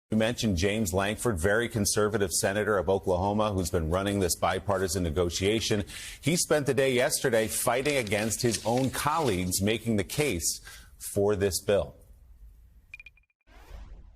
We mentioned James Lankford, very conservative senator of Oklahoma, who's been running this bipartisan negotiation. He spent the day yesterday fighting against his own colleagues making the case for this bill.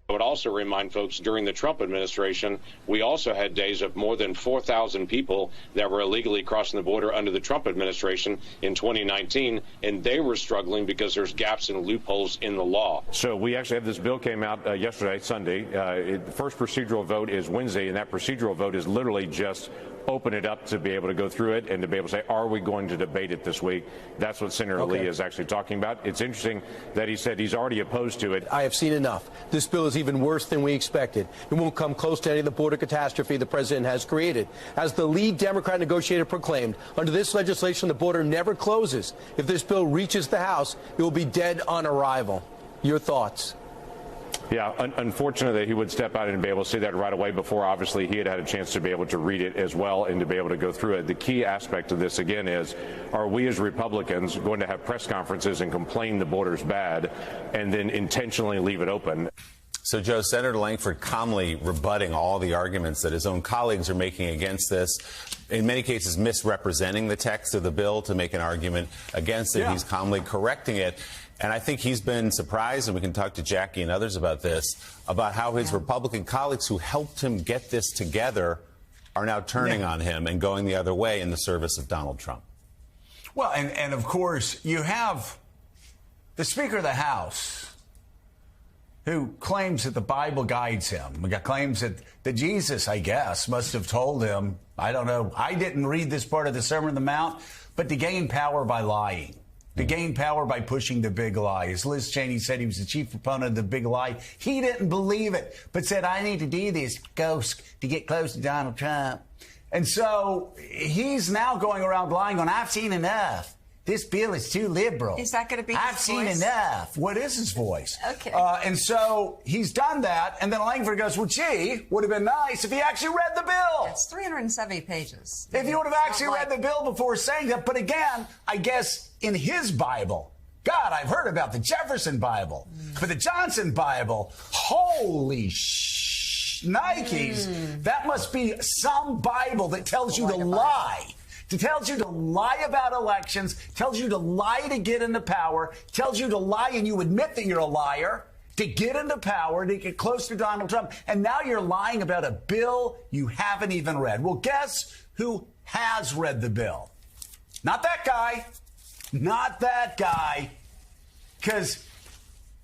I would also remind folks, during the Trump administration, we also had days of more than 4,000 people that were illegally crossing the border under the Trump administration in 2019, and they were struggling because there's gaps and loopholes in the law. So we actually have this bill came out yesterday, Sunday. The first procedural vote is Wednesday, and that procedural vote is literally just open it up to be able to go through it and to be able to say, are we going to debate it this week? That's what Senator Lee is actually talking about. It's interesting that he said he's already opposed to it. I have seen enough. This bill is even worse than we expected. It won't come close to any of the border catastrophe the president has created. As the lead Democrat negotiator proclaimed, under this legislation, the border never closes. If this bill reaches the House, it will be dead on arrival. Your thoughts? Yeah, unfortunate that he would step out and be able to say that right away before, obviously, he had had a chance to be able to read it as well and to be able to go through it. The key aspect of this, again, is are we as Republicans going to have press conferences and complain the border's bad and then intentionally leave it open? So, Joe, Senator Lankford calmly rebutting all the arguments that his own colleagues are making against this, in many cases misrepresenting the text of the bill to make an argument against it. Yeah. He's calmly correcting it. And I think he's been surprised, and we can talk to Jackie and others about this, about how his Republican colleagues who helped him get this together are now turning on him and going the other way in the service of Donald Trump. Well, and of course, you have the Speaker of the House who claims that the Bible guides him. Claims that Jesus, I guess, must have told him, I don't know, I didn't read this part of the Sermon on the Mount, but to gain power by lying. To gain power by pushing the big lie. As Liz Cheney said, he was the chief proponent of the big lie. He didn't believe it, but said, I need to do this to get close to Donald Trump. And so he's now going around lying on, I've seen enough. This bill is too liberal. Is that going to be I've seen enough. What is his voice? Okay. And so he's done that. And then Lankford goes, well, gee, would have been nice if he actually read the bill. It's 370 pages. If he would have actually read the bill before saying that. But again, I guess in his Bible, God, I've heard about the Jefferson Bible, but the Johnson Bible, holy Nikes. That must be some Bible that tells you to lie. It tells you to lie about elections, tells you to lie to get into power, tells you to lie and you admit that you're a liar, to get into power, to get close to Donald Trump. And now you're lying about a bill you haven't even read. Well, guess who has read the bill? Not that guy. Not that guy. Because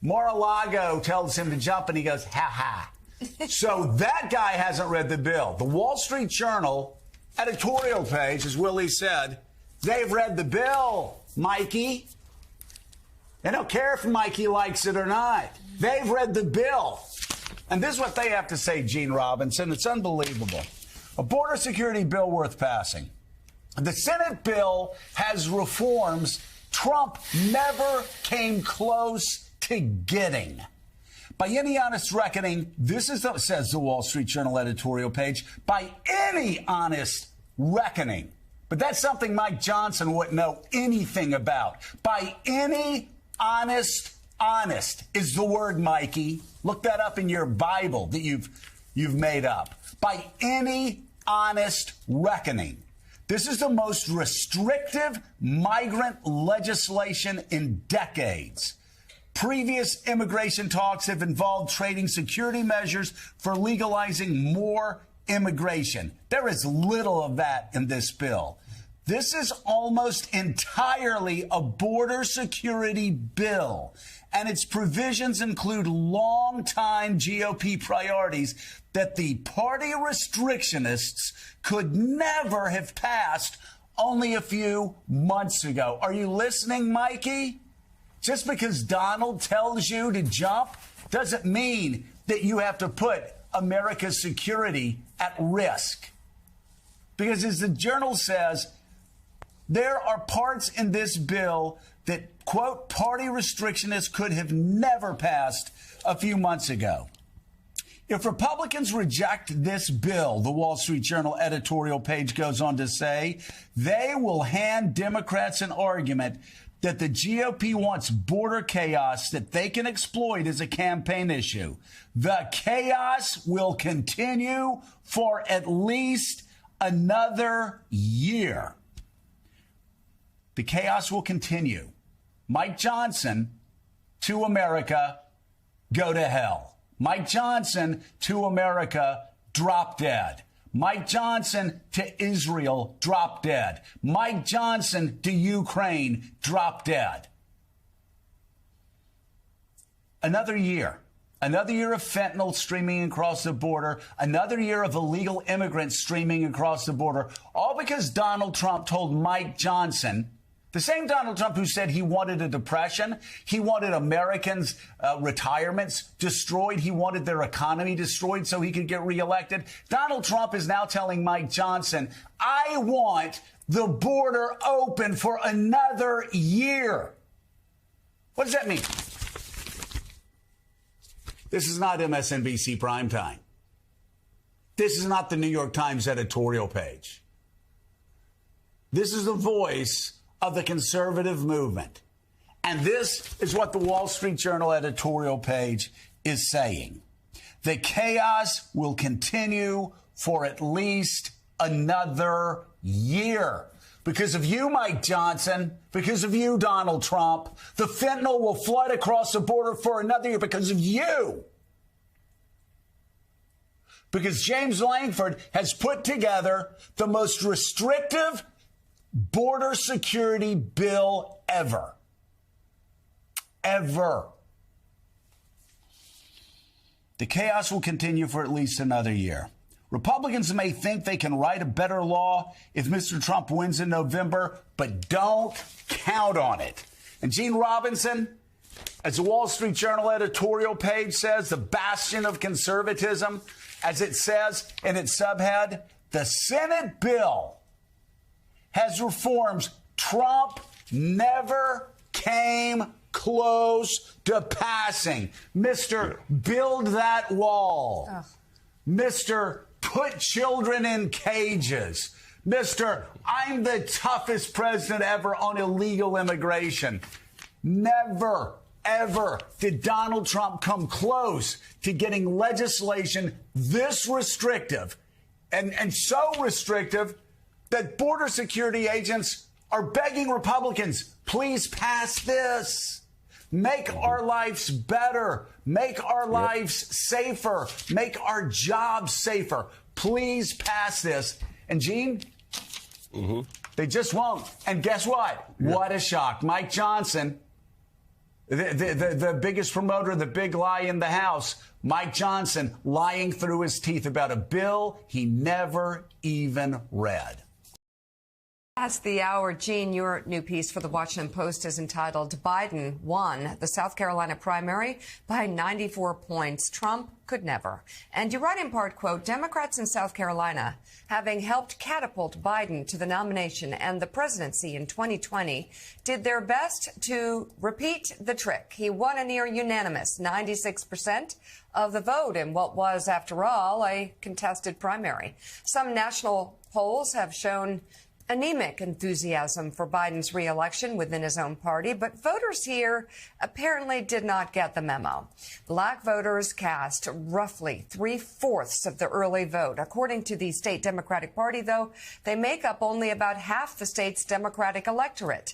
Mar-a-Lago tells him to jump and he goes, ha ha. So that guy hasn't read the bill. The Wall Street Journal editorial page, as Willie said, they've read the bill, Mikey. They don't care if Mikey likes it or not. They've read the bill. And this is what they have to say, Gene Robinson. It's unbelievable. A border security bill worth passing. The Senate bill has reforms Trump never came close to getting. By any honest reckoning, this is, says the Wall Street Journal editorial page, by any honest reckoning. But that's something Mike Johnson wouldn't know anything about. By any honest is the word, Mikey. Look that up in your Bible that you've made up. By any honest reckoning. This is the most restrictive migrant legislation in decades. Previous immigration talks have involved trading security measures for legalizing more immigration. There is little of that in this bill. This is almost entirely a border security bill, and its provisions include longtime GOP priorities that the party restrictionists could never have passed only a few months ago. Are you listening, Mikey? Just because Donald tells you to jump doesn't mean that you have to put America's security at risk. Because as the Journal says, there are parts in this bill that, quote, party restrictionists could have never passed a few months ago. If Republicans reject this bill, the Wall Street Journal editorial page goes on to say, they will hand Democrats an argument that the GOP wants border chaos that they can exploit as a campaign issue. The chaos will continue for at least another year. The chaos will continue. Mike Johnson, to America, go to hell. Mike Johnson, to America, drop dead. Mike Johnson to Israel, drop dead. Mike Johnson to Ukraine, drop dead. Another year of fentanyl streaming across the border, another year of illegal immigrants streaming across the border, all because Donald Trump told Mike Johnson, the same Donald Trump who said he wanted a depression, he wanted Americans' retirements destroyed, he wanted their economy destroyed so he could get reelected. Donald Trump is now telling Mike Johnson, I want the border open for another year. What does that mean? This is not MSNBC primetime. This is not the New York Times editorial page. This is the voice of the conservative movement. And this is what the Wall Street Journal editorial page is saying. The chaos will continue for at least another year. Because of you, Mike Johnson, because of you, Donald Trump, the fentanyl will flood across the border for another year because of you. Because James Lankford has put together the most restrictive border security bill ever. Ever. The chaos will continue for at least another year. Republicans may think they can write a better law if Mr. Trump wins in November, but don't count on it. And Gene Robinson, as the Wall Street Journal editorial page says, the bastion of conservatism, as it says in its subhead, the Senate bill has reforms Trump never came close to passing. Mr. Build that wall. Ugh. Mr. Put children in cages. Mr. I'm the toughest president ever on illegal immigration. Never, ever did Donald Trump come close to getting legislation this restrictive and so restrictive that border security agents are begging Republicans, please pass this. Make our lives better. Make our lives safer. Make our jobs safer. Please pass this. And Gene, they just won't. And guess what? Yeah. What a shock. Mike Johnson, the biggest promoter of the big lie in the House, Mike Johnson lying through his teeth about a bill he never even read. That's the hour. Gene, your new piece for the Washington Post is entitled Biden won the South Carolina primary by 94 points. Trump could never. And you write in part, quote, Democrats in South Carolina, having helped catapult Biden to the nomination and the presidency in 2020, did their best to repeat the trick. He won a near unanimous 96% of the vote in what was, after all, a contested primary. Some national polls have shown anemic enthusiasm for Biden's reelection within his own party, but voters here apparently did not get the memo. Black voters cast roughly 3/4 of the early vote. According to the state Democratic Party, though, they make up only about half the state's Democratic electorate.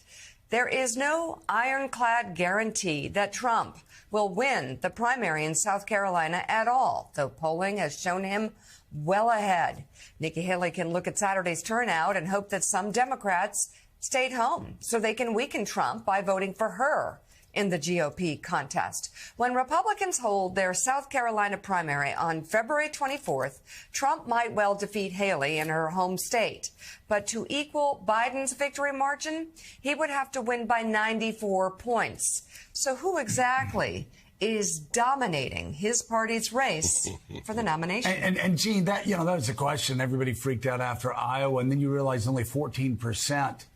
There is no ironclad guarantee that Trump will win the primary in South Carolina at all, though polling has shown him well ahead. Nikki Haley can look at Saturday's turnout and hope that some Democrats stayed home so they can weaken Trump by voting for her in the GOP contest. When Republicans hold their South Carolina primary on February 24th, Trump might well defeat Haley in her home state. But to equal Biden's victory margin, he would have to win by 94 points. So who exactly is dominating his party's race for the nomination? And Gene, that was a question. Everybody freaked out after Iowa, and then you realize only 14%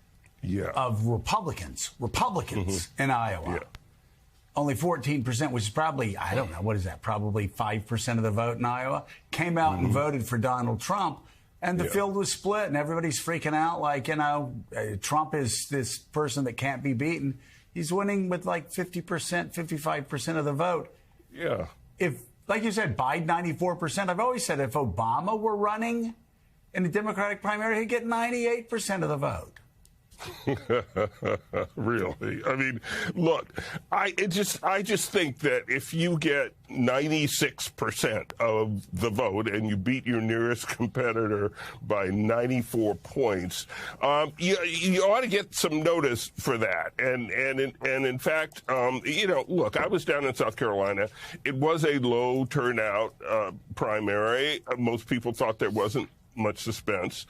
of Republicans in Iowa. Yeah. Only 14%, which is probably, I don't know, what is that, probably 5% of the vote in Iowa, came out and voted for Donald Trump. And the field was split, and everybody's freaking out like, Trump is this person that can't be beaten. He's winning with like 50%, 55% of the vote. Yeah. If, like you said, Biden 94%, I've always said if Obama were running in the Democratic primary, he'd get 98% of the vote. Really? I mean, look, I just think that if you get 96% of the vote and you beat your nearest competitor by 94 points, you ought to get some notice for that. And in fact, look, I was down in South Carolina. It was a low turnout primary. Most people thought there wasn't much suspense.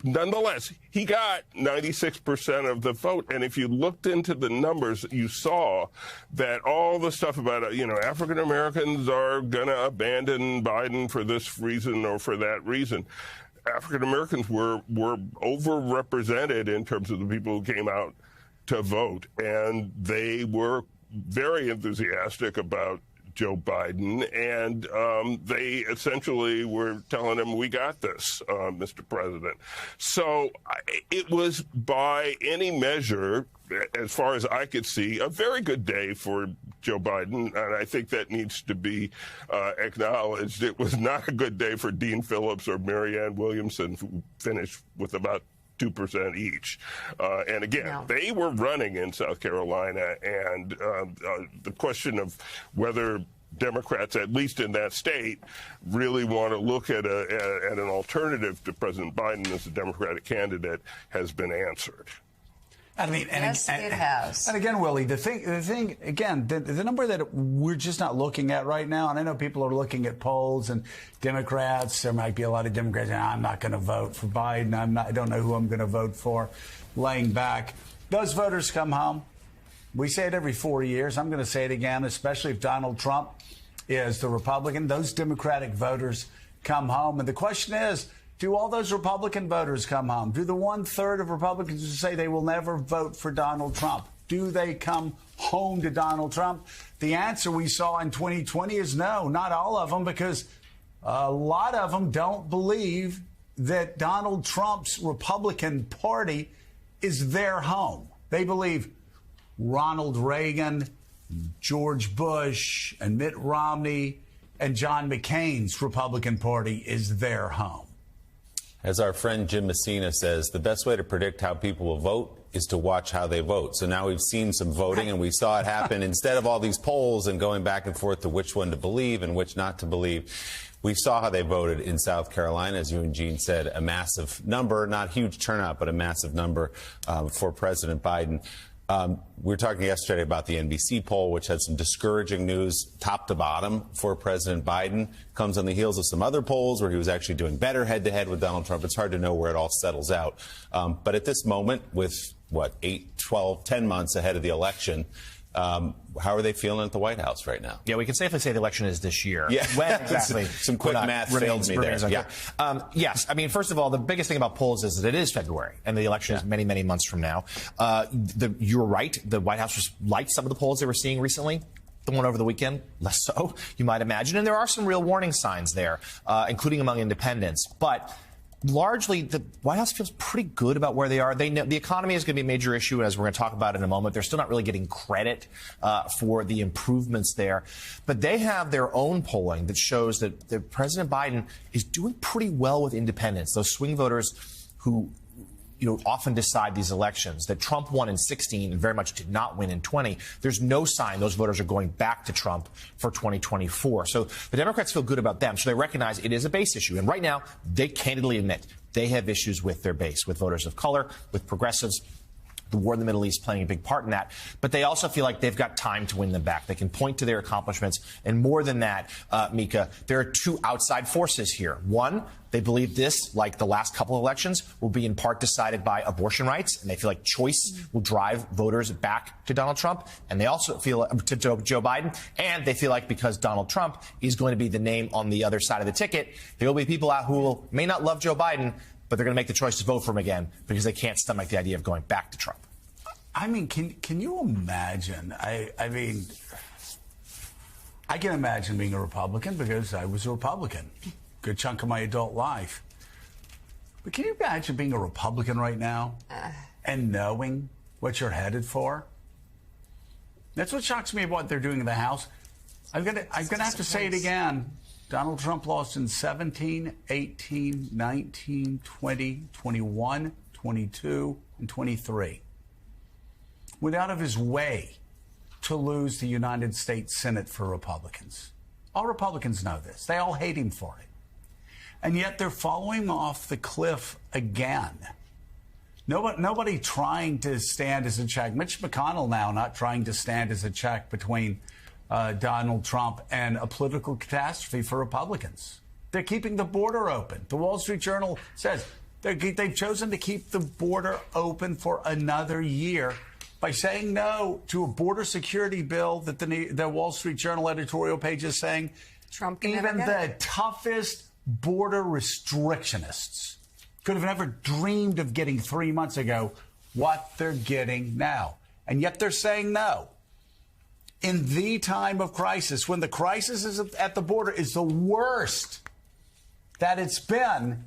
Nonetheless, he got 96% of the vote. And if you looked into the numbers, you saw that all the stuff about, African Americans are going to abandon Biden for this reason or for that reason. African Americans were overrepresented in terms of the people who came out to vote. And they were very enthusiastic about Joe Biden, and they essentially were telling him, we got this, Mr. President. So it was, by any measure, as far as I could see, a very good day for Joe Biden, and I think that needs to be acknowledged. It was not a good day for Dean Phillips or Marianne Williamson, who finished with about 2% each. And again, they were running in South Carolina, and the question of whether Democrats, at least in that state, really want to look at an alternative to President Biden as a Democratic candidate has been answered. I mean, yes, it has. And again, Willie, the thing again, the number that we're just not looking at right now, and I know people are looking at polls and Democrats. There might be a lot of Democrats saying, I'm not going to vote for Biden. I don't know who I'm going to vote for, laying back. Those voters come home. We say it every 4 years. I'm going to say it again, especially if Donald Trump is the Republican. Those Democratic voters come home. And the question is, do all those Republican voters come home? Do the 1/3 of Republicans who say they will never vote for Donald Trump, do they come home to Donald Trump? The answer we saw in 2020 is no, not all of them, because a lot of them don't believe that Donald Trump's Republican Party is their home. They believe Ronald Reagan, George Bush, and Mitt Romney and John McCain's Republican Party is their home. As our friend Jim Messina says, the best way to predict how people will vote is to watch how they vote. So now we've seen some voting, and we saw it happen. Instead of all these polls and going back and forth to which one to believe and which not to believe, we saw how they voted in South Carolina, as you and Gene said, a massive number, not huge turnout, but a massive number for President Biden. We were talking yesterday about the NBC poll, which had some discouraging news top to bottom for President Biden. Comes on the heels of some other polls where he was actually doing better head-to-head with Donald Trump. It's hard to know where it all settles out. But at this moment, with, 8, 12, 10 months ahead of the election, how are they feeling at the White House right now? Yeah, we can safely say the election is this year. Yeah, when exactly? Some quick math failed me there. Yeah. Yes, I mean, first of all, the biggest thing about polls is that it is February, and the election is many, many months from now. You're right. The White House was liked some of the polls they were seeing recently. The one over the weekend, less so, you might imagine. And there are some real warning signs there, including among independents. But largely, the White House feels pretty good about where they are. They know the economy is going to be a major issue, as we're going to talk about in a moment. They're still not really getting credit for the improvements there. But they have their own polling that shows that President Biden is doing pretty well with independents, those swing voters who often decide these elections. That Trump won in 16 and very much did not win in 20. There's no sign those voters are going back to Trump for 2024. So the Democrats feel good about them. So they recognize it is a base issue. And right now, they candidly admit they have issues with their base, with voters of color, with progressives. The war in the Middle East playing a big part in that. But they also feel like they've got time to win them back. They can point to their accomplishments. And more than that, Mika, there are two outside forces here. One, they believe this, like the last couple of elections, will be in part decided by abortion rights. And they feel like choice will drive voters back to Donald Trump. And they also feel to Joe Biden. And they feel like because Donald Trump is going to be the name on the other side of the ticket, there will be people out who may not love Joe Biden, but they're going to make the choice to vote for him again because they can't stomach the idea of going back to Trump. I mean, can you imagine? I mean, I can imagine being a Republican because I was a Republican a good chunk of my adult life. But can you imagine being a Republican right now and knowing what you're headed for? That's what shocks me about what they're doing in the House. I'm gonna have to say it again. Donald Trump lost in 17, 18, 19, 20, 21, 22, and 23. Went out of his way to lose the United States Senate for Republicans. All Republicans know this. They all hate him for it. And yet they're following off the cliff again. Nobody trying to stand as a check. Mitch McConnell now not trying to stand as a check between Donald Trump and a political catastrophe for Republicans. They're keeping the border open. The Wall Street Journal says they've chosen to keep the border open for another year by saying no to a border security bill that the Wall Street Journal editorial page is saying Trump can even the toughest border restrictionists could have never dreamed of getting 3 months ago what they're getting now. And yet they're saying no. In the time of crisis, when the crisis is at the border is the worst that it's been,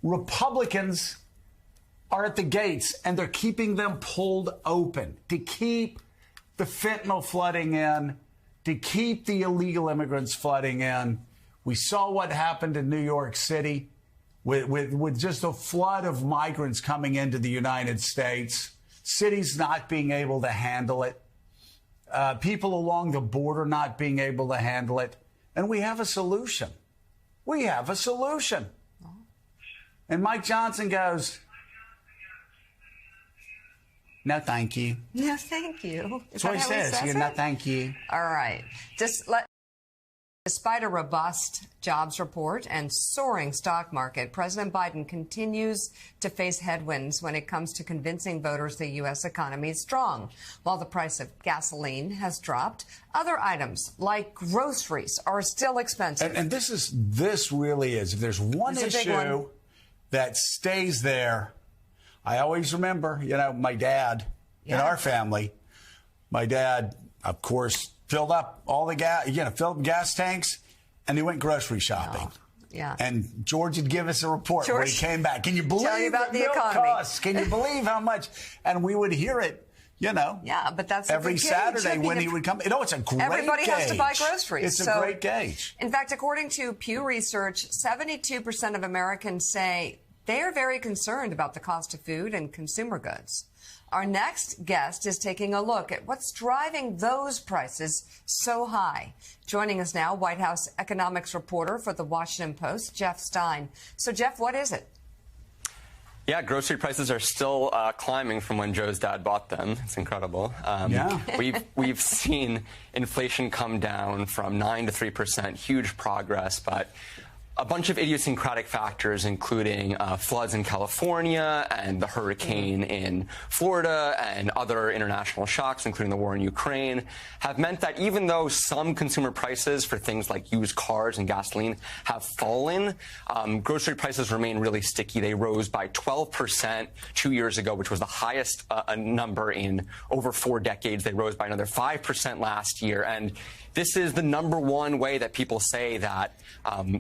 Republicans are at the gates and they're keeping them pulled open to keep the fentanyl flooding in, to keep the illegal immigrants flooding in. We saw what happened in New York City with just a flood of migrants coming into the United States, cities not being able to handle it, people along the border not being able to handle it. And we have a solution. We have a solution. And Mike Johnson goes, no, thank you. No, thank you. That's what he says. No, thank you. All right. Despite a robust jobs report and soaring stock market, President Biden continues to face headwinds when it comes to convincing voters the U.S. economy is strong. While the price of gasoline has dropped, other items like groceries are still expensive. And this really is. If there's one issue that stays there, I always remember, my dad in our family, my dad, of course, filled up all the gas, filled up gas tanks, and he went grocery shopping. Oh, yeah. And George would give us a report when he came back. Can you believe about the milk costs? Can you believe how much? And we would hear it, Yeah, but that's every Saturday when he would come. It's a great Everybody gauge. has to buy groceries. It's a great gauge. In fact, according to Pew Research, 72% of Americans say they are very concerned about the cost of food and consumer goods. Our next guest is taking a look at what's driving those prices so high. Joining us now, White House economics reporter for The Washington Post, Jeff Stein. So, Jeff, what is it? Yeah, grocery prices are still climbing from when Joe's dad bought them. It's incredible. We've seen inflation come down from 9% to 3%, huge progress, but a bunch of idiosyncratic factors, including floods in California and the hurricane in Florida and other international shocks, including the war in Ukraine, have meant that even though some consumer prices for things like used cars and gasoline have fallen, grocery prices remain really sticky. They rose by 12% 2 years ago, which was the highest number in over 4 decades. They rose by another 5% last year. And this is the number one way that people say that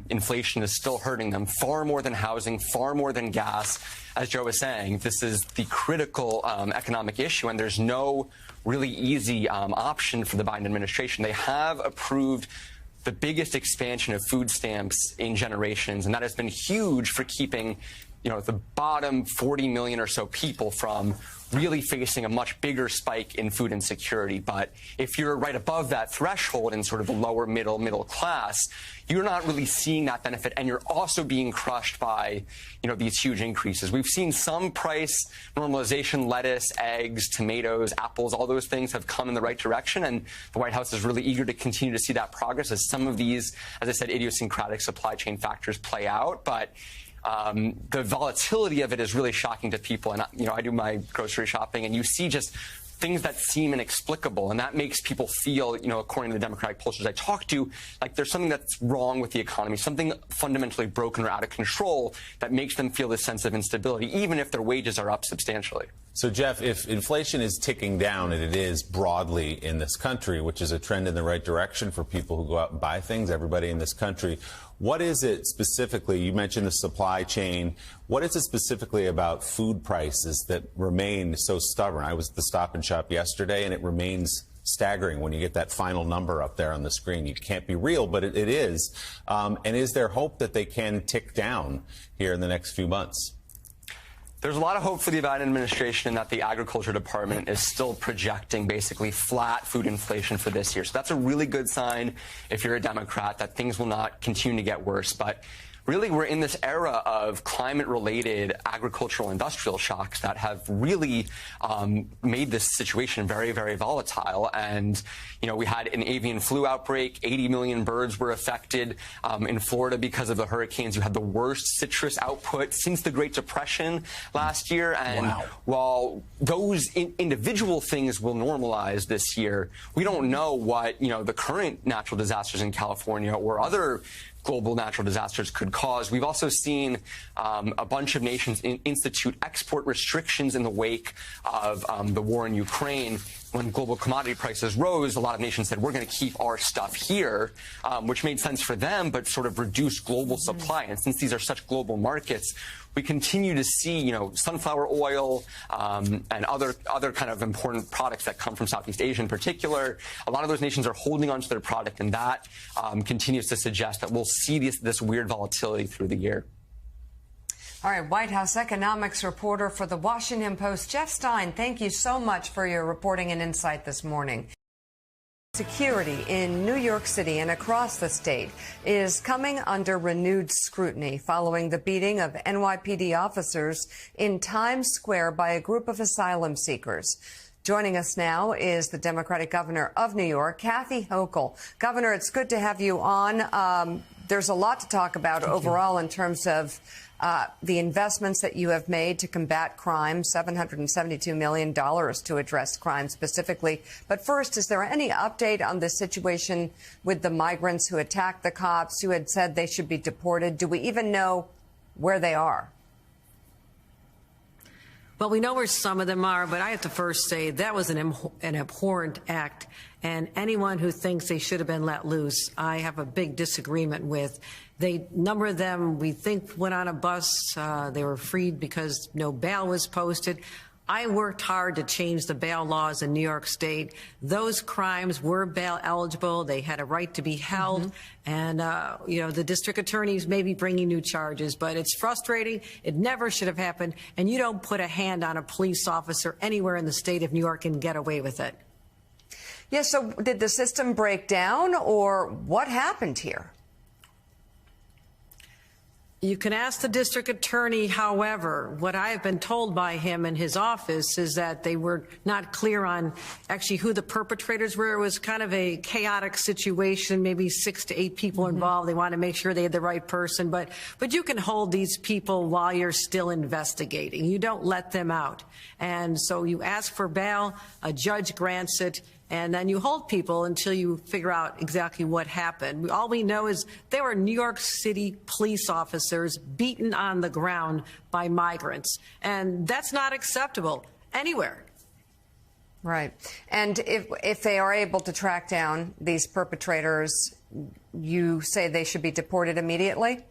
inflation is still hurting them, far more than housing, far more than gas. As Joe was saying, this is the critical economic issue, and there's no really easy option for the Biden administration. They have approved the biggest expansion of food stamps in generations, and that has been huge for keeping the bottom 40 million or so people from really facing a much bigger spike in food insecurity. But if you're right above that threshold in sort of the lower middle class, you're not really seeing that benefit, and you're also being crushed by, these huge increases. We've seen some price normalization, lettuce, eggs, tomatoes, apples, all those things have come in the right direction, and the White House is really eager to continue to see that progress as some of these, as I said, idiosyncratic supply chain factors play out. But the volatility of it is really shocking to people. And, I do my grocery shopping, and you see just things that seem inexplicable. And that makes people feel, according to the Democratic pollsters I talk to, like there's something that's wrong with the economy, something fundamentally broken or out of control that makes them feel this sense of instability, even if their wages are up substantially. So, Jeff, if inflation is ticking down, and it is broadly in this country, which is a trend in the right direction for people who go out and buy things, everybody in this country, What is it specifically? You mentioned the supply chain. What is it specifically about food prices that remain so stubborn? I was at the Stop and Shop yesterday, and it remains staggering when you get that final number up there on the screen. It can't be real, but it is. And is there hope that they can tick down here in the next few months? There's a lot of hope for the Biden administration in that the Agriculture Department is still projecting basically flat food inflation for this year. So that's a really good sign if you're a Democrat that things will not continue to get worse. But really, we're in this era of climate-related agricultural industrial shocks that have really made this situation very, very volatile. And, you know, we had an avian flu outbreak. 80 million birds were affected in Florida because of the hurricanes. You had the worst citrus output since the Great Depression last year. And while those individual things will normalize this year, we don't know what, you know, the current natural disasters in California or other global natural disasters could cause. We've also seen a bunch of nations institute export restrictions in the wake of the war in Ukraine. When global commodity prices rose, a lot of nations said, we're going to keep our stuff here, which made sense for them, but sort of reduced global supply. And since these are such global markets, we continue to see, you know, sunflower oil and other kind of important products that come from Southeast Asia in particular. A lot of those nations are holding onto their product, and that continues to suggest that we'll see this weird volatility through the year. All right, White House economics reporter for the Washington Post, Jeff Stein, thank you so much for your reporting and insight this morning. Security in New York City and across the state is coming under renewed scrutiny following the beating of NYPD officers in Times Square by a group of asylum seekers. Joining us now is the Democratic governor of New York, Kathy Hochul. Governor, it's good to have you on. There's a lot to talk about overall in terms of the investments that you have made to combat crime, $772 million to address crime specifically. But first, is there any update on the situation with the migrants who attacked the cops, who had said they should be deported? Do we even know where they are? Well, we know where some of them are, but I have to first say that was an abhorrent act. And anyone who thinks they should have been let loose, I have a big disagreement with. A number of them, we think, went on a bus. They were freed because no bail was posted. I worked hard to change the bail laws in New York State. Those crimes were bail eligible. They had a right to be held. And, you know, the district attorneys may be bringing new charges, but it's frustrating. It never should have happened. And you don't put a hand on a police officer anywhere in the state of New York and get away with it. Yeah, so did the system break down, or what happened here? You can ask the district attorney. However, what I have been told by him and his office is that they were not clear on actually who the perpetrators were. It was kind of a chaotic situation, maybe 6 to 8 people involved. They wanted to make sure they had the right person. But you can hold these people while you're still investigating. You don't let them out. And so you ask for bail, a judge grants it, and then you hold people until you figure out exactly what happened. All we know is they were New York City police officers beaten on the ground by migrants. And that's not acceptable anywhere. Right. And if they are able to track down these perpetrators, you say they should be deported immediately?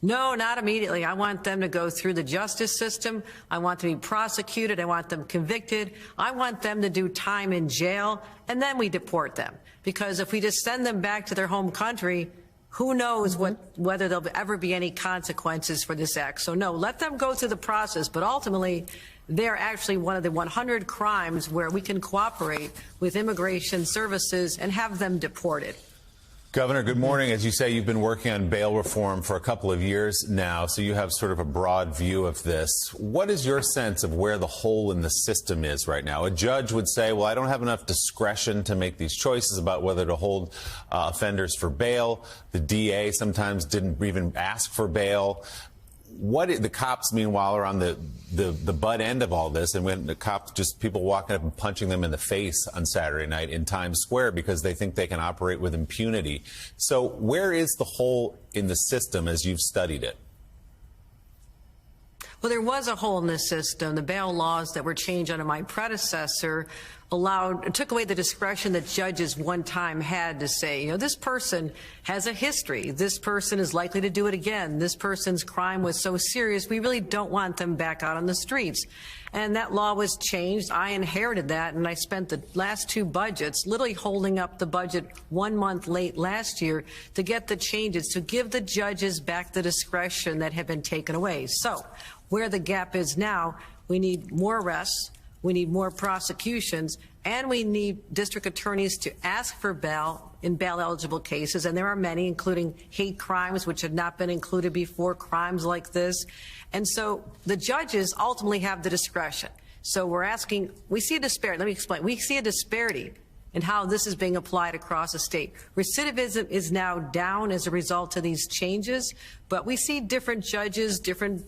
No, not immediately. I want them to go through the justice system. I want them to be prosecuted. I want them convicted. I want them to do time in jail, and then we deport them. Because if we just send them back to their home country, who knows whether there'll ever be any consequences for this act. So, no, let them go through the process. But ultimately, they're actually one of the 100 crimes where we can cooperate with immigration services and have them deported. Governor, good morning. As you say, you've been working on bail reform for a couple of years now, so you have sort of a broad view of this. What is your sense of where the hole in the system is right now? A judge would say, well, I don't have enough discretion to make these choices about whether to hold offenders for bail. The DA sometimes didn't even ask for bail. The cops, meanwhile, are on the butt end of all this, and when the cops, just people walking up and punching them in the face on Saturday night in Times Square because they think they can operate with impunity. So where is the hole in the system as you've studied it? Well, there was a hole in the system. The bail laws that were changed under my predecessor took away the discretion that judges one time had to say, you know, this person has a history. This person is likely to do it again. This person's crime was so serious, we really don't want them back out on the streets. And that law was changed. I inherited that, and I spent the last 2 budgets literally holding up the budget 1 month late last year to get the changes, to give the judges back the discretion that had been taken away. So where the gap is now, we need more arrests. We need more prosecutions, and we need district attorneys to ask for bail in bail-eligible cases, and there are many, including hate crimes, which had not been included before, crimes like this. And so the judges ultimately have the discretion. So we're asking, we see a disparity. Let me explain. We see a disparity in how this is being applied across the state. Recidivism is now down as a result of these changes, but we see different judges, different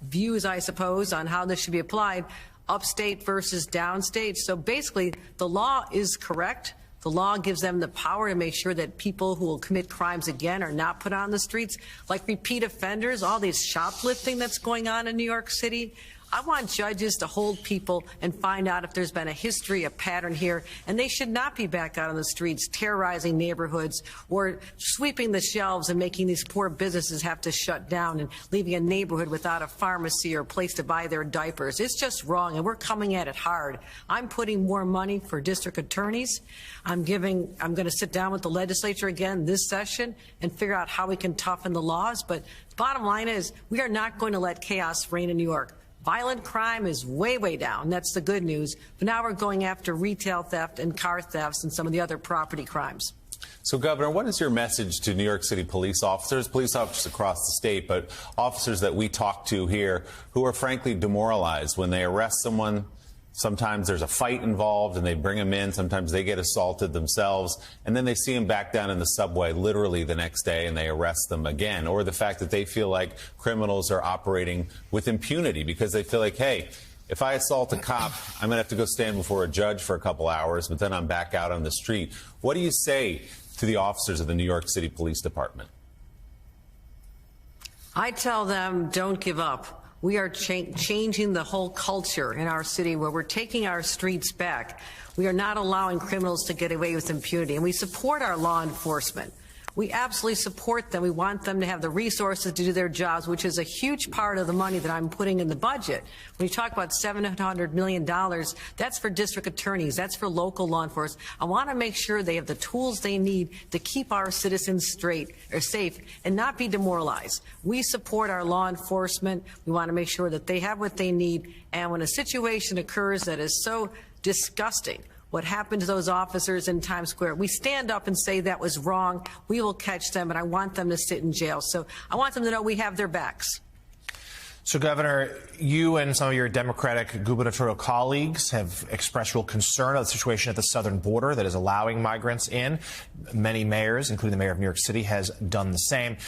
views, I suppose, on how this should be applied, upstate versus downstate. So basically, the law is correct. The law gives them the power to make sure that people who will commit crimes again are not put on the streets, like repeat offenders, all this shoplifting that's going on in New York City. I want judges to hold people and find out if there's been a history, a pattern here, and they should not be back out on the streets terrorizing neighborhoods or sweeping the shelves and making these poor businesses have to shut down and leaving a neighborhood without a pharmacy or a place to buy their diapers. It's just wrong, and we're coming at it hard. I'm putting more money for district attorneys. I'm going to sit down with the legislature again this session and figure out how we can toughen the laws. But bottom line is, we are not going to let chaos reign in New York. Violent crime is way, way down. That's the good news. But now we're going after retail theft and car thefts and some of the other property crimes. So, Governor, what is your message to New York City police officers across the state, but officers that we talk to here who are frankly demoralized when they arrest someone? Sometimes there's a fight involved and they bring them in. Sometimes they get assaulted themselves. And then they see them back down in the subway literally the next day and they arrest them again. Or the fact that they feel like criminals are operating with impunity because they feel like, hey, if I assault a cop, I'm going to have to go stand before a judge for a couple hours, but then I'm back out on the street. What do you say to the officers of the New York City Police Department? I tell them, don't give up. We are changing the whole culture in our city where we're taking our streets back. We are not allowing criminals to get away with impunity, and we support our law enforcement. We absolutely support them. We want them to have the resources to do their jobs, which is a huge part of the money that I'm putting in the budget. When you talk about $700 million, that's for district attorneys. That's for local law enforcement. I want to make sure they have the tools they need to keep our citizens safe and not be demoralized. We support our law enforcement. We want to make sure that they have what they need. And when a situation occurs that is so disgusting, what happened to those officers in Times Square, we stand up and say that was wrong. We will catch them, and I want them to sit in jail. So I want them to know we have their backs. So, Governor, you and some of your Democratic gubernatorial colleagues have expressed real concern about the situation at the southern border that is allowing migrants in. Many mayors, including the mayor of New York City, has done the same.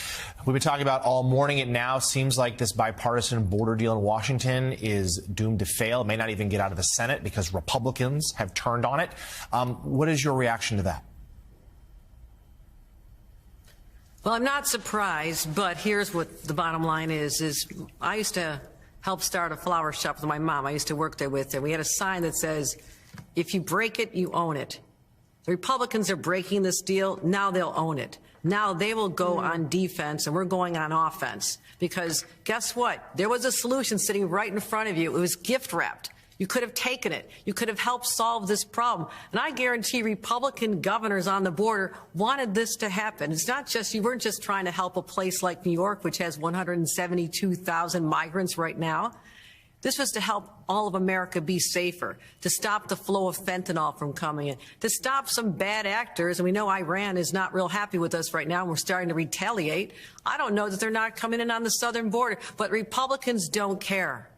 We've been talking about all morning. It now seems like this bipartisan border deal in Washington is doomed to fail. It may not even get out of the Senate because Republicans have turned on it. What is your reaction to that? Well, I'm not surprised, but here's what the bottom line is I used to help start a flower shop with my mom. I used to work there with her. We had a sign that says, if you break it, you own it. The Republicans are breaking this deal. Now they'll own it. Now they will go on defense, and we're going on offense. Because guess what? There was a solution sitting right in front of you. It was gift wrapped. You could have taken it. You could have helped solve this problem. And I guarantee Republican governors on the border wanted this to happen. It's not just, you weren't just trying to help a place like New York, which has 172,000 migrants right now. This was to help all of America be safer, to stop the flow of fentanyl from coming in, to stop some bad actors. And we know Iran is not real happy with us right now, and we're starting to retaliate. I don't know that they're not coming in on the southern border, but Republicans don't care.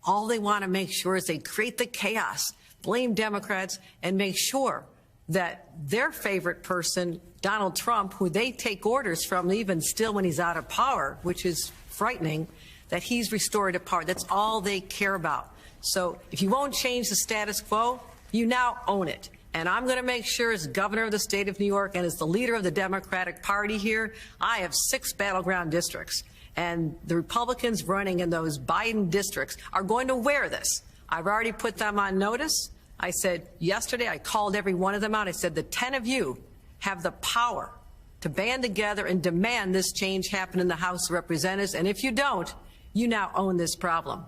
All they want to make sure is they create the chaos, blame Democrats, and make sure that their favorite person, Donald Trump, who they take orders from even still when he's out of power, which is frightening, that he's restored to power. That's all they care about. So if you won't change the status quo, you now own it. And I'm going to make sure, as governor of the state of New York and as the leader of the Democratic Party here, I have 6 battleground districts. And the Republicans running in those Biden districts are going to wear this. I've already put them on notice. I said, yesterday I called every one of them out. I said, the 10 of you have the power to band together and demand this change happen in the House of Representatives. And if you don't, you now own this problem.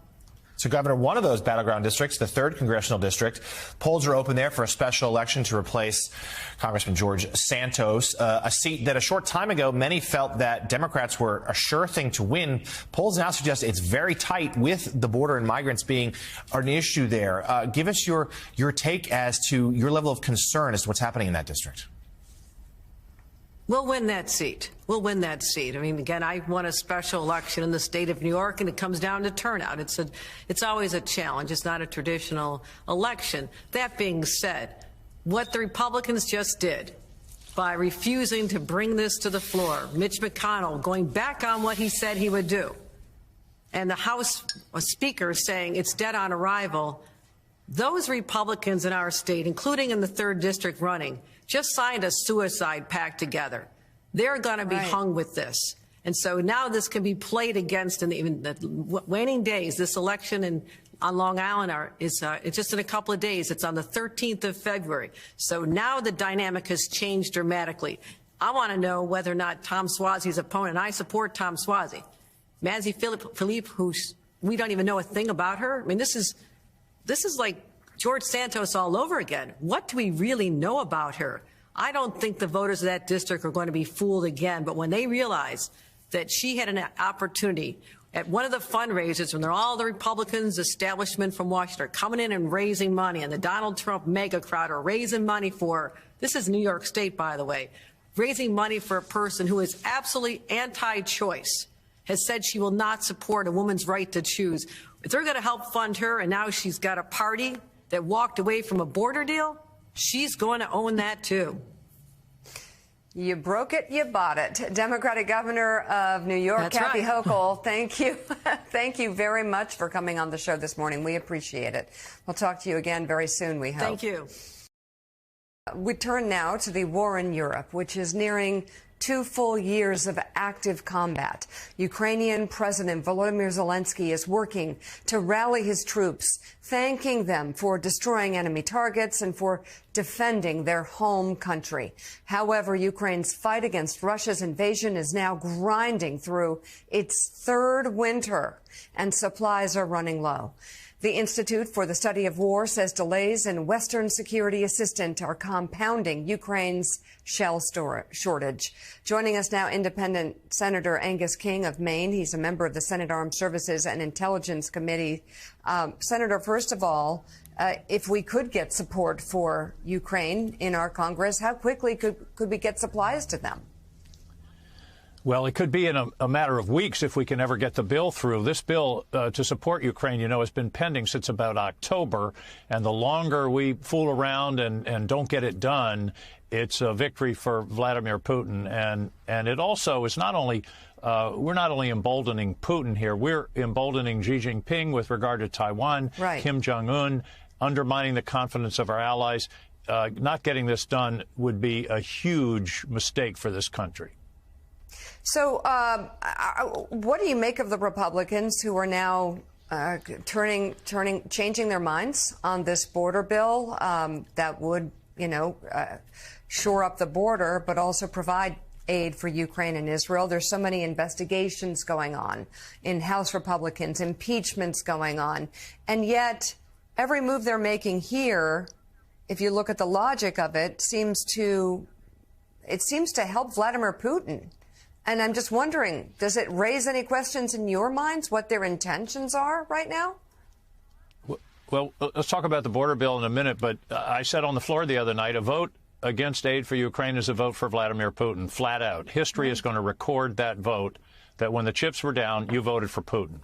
So, Governor, one of those battleground districts, the 3rd Congressional District, polls are open there for a special election to replace Congressman George Santos, a seat that a short time ago many felt that Democrats were a sure thing to win. Polls now suggest it's very tight with the border and migrants being an issue there. Give us your take as to your level of concern as to what's happening in that district. We'll win that seat. We'll win that seat. I mean, again, I won a special election in the state of New York, and it comes down to turnout. It's always a challenge. It's not a traditional election. That being said, what the Republicans just did by refusing to bring this to the floor, Mitch McConnell going back on what he said he would do, and the House Speaker saying it's dead on arrival, those Republicans in our state, including in the 3rd District running, just signed a suicide pact together. They're going to be hung with this. And so now this can be played against in the waning days. This election on Long Island it's just in a couple of days. It's on the 13th of February. So now the dynamic has changed dramatically. I want to know whether or not Tom Suozzi's opponent, and I support Tom Suozzi, Mazi Philippe, who we don't even know a thing about her. I mean, this is like George Santos all over again. What do we really know about her? I don't think the voters of that district are going to be fooled again. But when they realize that she had an opportunity at one of the fundraisers, when they're all the Republicans establishment from Washington are coming in and raising money, and the Donald Trump mega crowd are raising money for, this is New York State, by the way, raising money for a person who is absolutely anti-choice, has said she will not support a woman's right to choose. If they're going to help fund her, and now she's got a party that walked away from a border deal, she's going to own that too. You broke it, you bought it. Democratic Governor of New York, That's Kathy right. Hochul, thank you. Thank you very much for coming on the show this morning. We appreciate it. We'll talk to you again very soon, we hope. Thank you. We turn now to the war in Europe, which is nearing 2 full years of active combat. Ukrainian President Volodymyr Zelensky is working to rally his troops, thanking them for destroying enemy targets and for defending their home country. However, Ukraine's fight against Russia's invasion is now grinding through its 3rd winter, and supplies are running low. The Institute for the Study of War says delays in Western security assistance are compounding Ukraine's shell shortage. Joining us now, Independent Senator Angus King of Maine. He's a member of the Senate Armed Services and Intelligence Committee. Senator, first of all, if we could get support for Ukraine in our Congress, how quickly could we get supplies to them? Well, it could be in a matter of weeks if we can ever get the bill through. This bill to support Ukraine, you know, has been pending since about October. And the longer we fool around and don't get it done, it's a victory for Vladimir Putin. And it also is not only we're not only emboldening Putin here, we're emboldening Xi Jinping with regard to Taiwan, right. Kim Jong-un, undermining the confidence of our allies. Not getting this done would be a huge mistake for this country. So what do you make of the Republicans who are now changing their minds on this border bill that would, shore up the border, but also provide aid for Ukraine and Israel? There's so many investigations going on in House Republicans, impeachments going on, and yet every move they're making here, if you look at the logic of it, seems to help Vladimir Putin. And I'm just wondering, does it raise any questions in your minds what their intentions are right now? Well, let's talk about the border bill in a minute. But I said on the floor the other night, a vote against aid for Ukraine is a vote for Vladimir Putin, flat out. History is going to record that vote, that when the chips were down, you voted for Putin.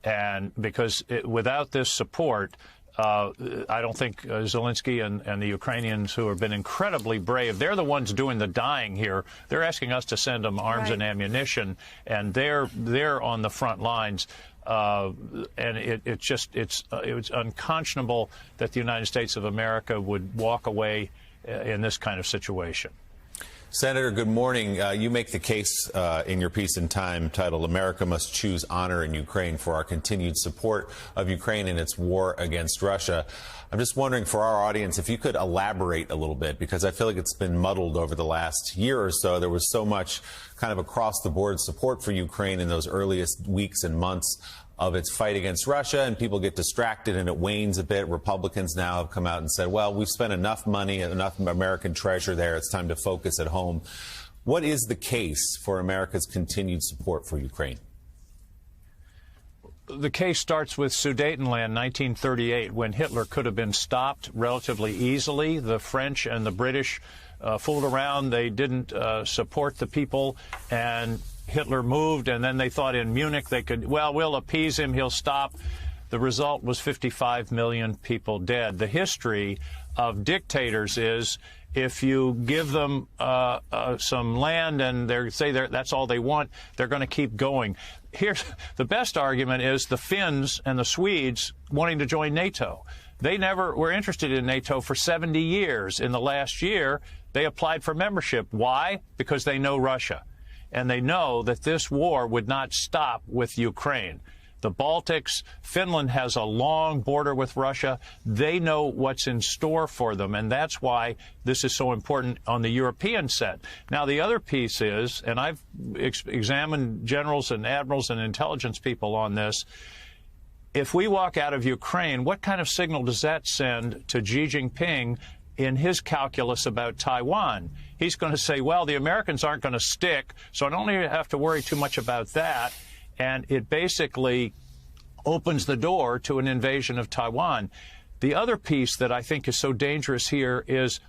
And because without this support, I don't think Zelensky and the Ukrainians, who have been incredibly brave, they're the ones doing the dying here. They're asking us to send them arms and ammunition, and they're on the front lines. And it's unconscionable that the United States of America would walk away in this kind of situation. Senator, good morning. You make the case in your piece in Time titled "America Must Choose Honor in Ukraine" for our continued support of Ukraine in its war against Russia. I'm just wondering, for our audience, if you could elaborate a little bit, because I feel like it's been muddled over the last year or so. There was so much kind of across-the-board support for Ukraine in those earliest weeks and months of its fight against Russia, and people get distracted and it wanes a bit. Republicans now have come out and said, well, we've spent enough money, enough American treasure there. It's time to focus at home. What is the case for America's continued support for Ukraine? The case starts with Sudetenland, 1938, when Hitler could have been stopped relatively easily. The French and the British fooled around. They didn't support the people, and Hitler moved, and then they thought in Munich they could, well, we'll appease him, he'll stop. The result was 55 million people dead. The history of dictators is if you give them some land and they say that's all they want, they're going to keep going. Here's the best argument is the Finns and the Swedes wanting to join NATO. They never were interested in NATO for 70 years. In the last year, they applied for membership. Why? Because they know Russia. And they know that this war would not stop with Ukraine. The Baltics, Finland has a long border with Russia. They know what's in store for them, and that's why this is so important on the European set. Now, the other piece is, and I've examined generals and admirals and intelligence people on this, if we walk out of Ukraine, what kind of signal does that send to Xi Jinping in his calculus about Taiwan? He's going to say, well, the Americans aren't going to stick, so I don't even have to worry too much about that. And it basically opens the door to an invasion of Taiwan. The other piece that I think is so dangerous here is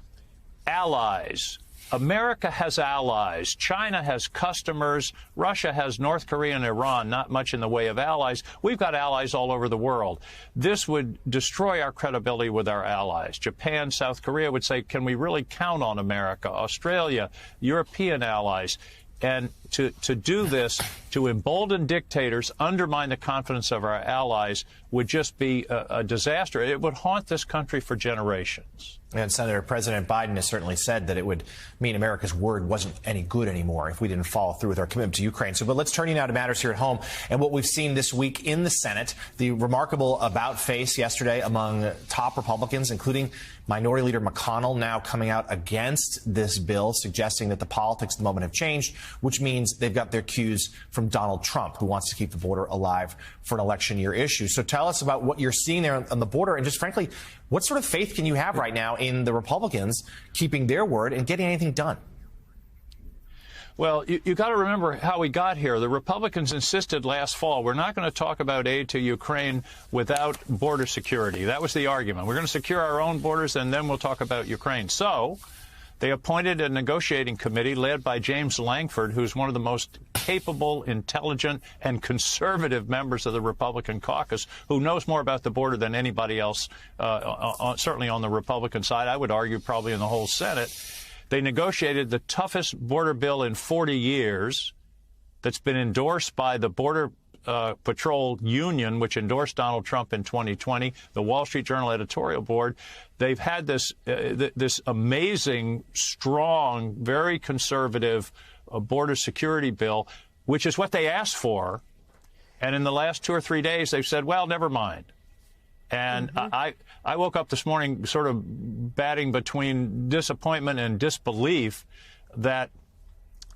allies. America has allies. China has customers. Russia has North Korea and Iran, not much in the way of allies. We've got allies all over the world. This would destroy our credibility with our allies. Japan, South Korea would say, can we really count on America? Australia, European allies. And to do this, to embolden dictators, undermine the confidence of our allies, would just be a disaster. It would haunt this country for generations. And Senator, President Biden has certainly said that it would mean America's word wasn't any good anymore if we didn't follow through with our commitment to Ukraine. So, but let's turn you now to matters here at home and what we've seen this week in the Senate. The remarkable about-face yesterday among top Republicans, including Minority Leader McConnell, now coming out against this bill, suggesting that the politics at the moment have changed, which means they've got their cues from Donald Trump, who wants to keep the border alive for an election year issue. So tell us about what you're seeing there on the border, and just frankly, what sort of faith can you have right now in the Republicans keeping their word and getting anything done? Well, you got to remember how we got here. The Republicans insisted last fall, we're not going to talk about aid to Ukraine without border security. That was the argument. We're going to secure our own borders, and then we'll talk about Ukraine. So they appointed a negotiating committee led by James Lankford, who's one of the most capable, intelligent, and conservative members of the Republican caucus, who knows more about the border than anybody else, certainly on the Republican side. I would argue probably in the whole Senate. They negotiated the toughest border bill in 40 years that's been endorsed by the Border Patrol Union, which endorsed Donald Trump in 2020, the Wall Street Journal editorial board. They've had this this amazing, strong, very conservative border security bill, which is what they asked for. And in the last 2 or 3 days, they've said, well, never mind. And I woke up this morning sort of batting between disappointment and disbelief that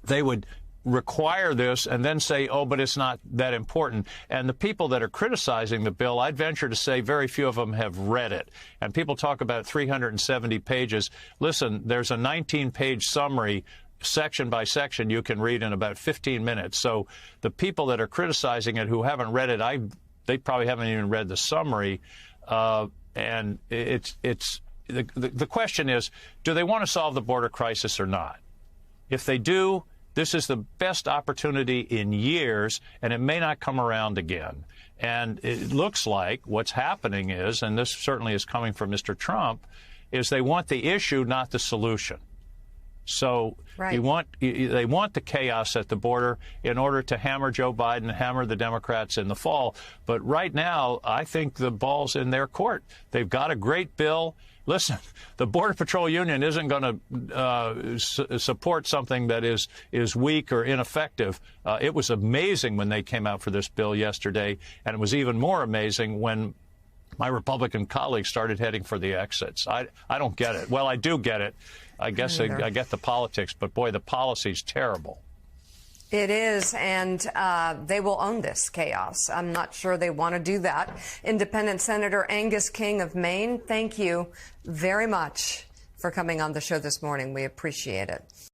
they would require this and then say, oh, but it's not that important. And the people that are criticizing the bill, I'd venture to say very few of them have read it. And people talk about 370 pages. Listen, there's a 19-page summary section by section you can read in about 15 minutes. So the people that are criticizing it who haven't read it, they probably haven't even read the summary. And the question is, do they want to solve the border crisis or not? If they do, this is the best opportunity in years, and it may not come around again. And it looks like what's happening is, and this certainly is coming from Mr. Trump, is they want the issue, not the solution. So they want the chaos at the border in order to hammer Joe Biden, hammer the Democrats in the fall. But right now, I think the ball's in their court. They've got a great bill. Listen, the Border Patrol Union isn't going to support something that is weak or ineffective. It was amazing when they came out for this bill yesterday, and it was even more amazing when my Republican colleagues started heading for the exits. I don't get it. Well, I do get it. I guess I get the politics, but boy, the policy's terrible. It is, and they will own this chaos. I'm not sure they want to do that. Independent Senator Angus King of Maine, thank you very much for coming on the show this morning. We appreciate it.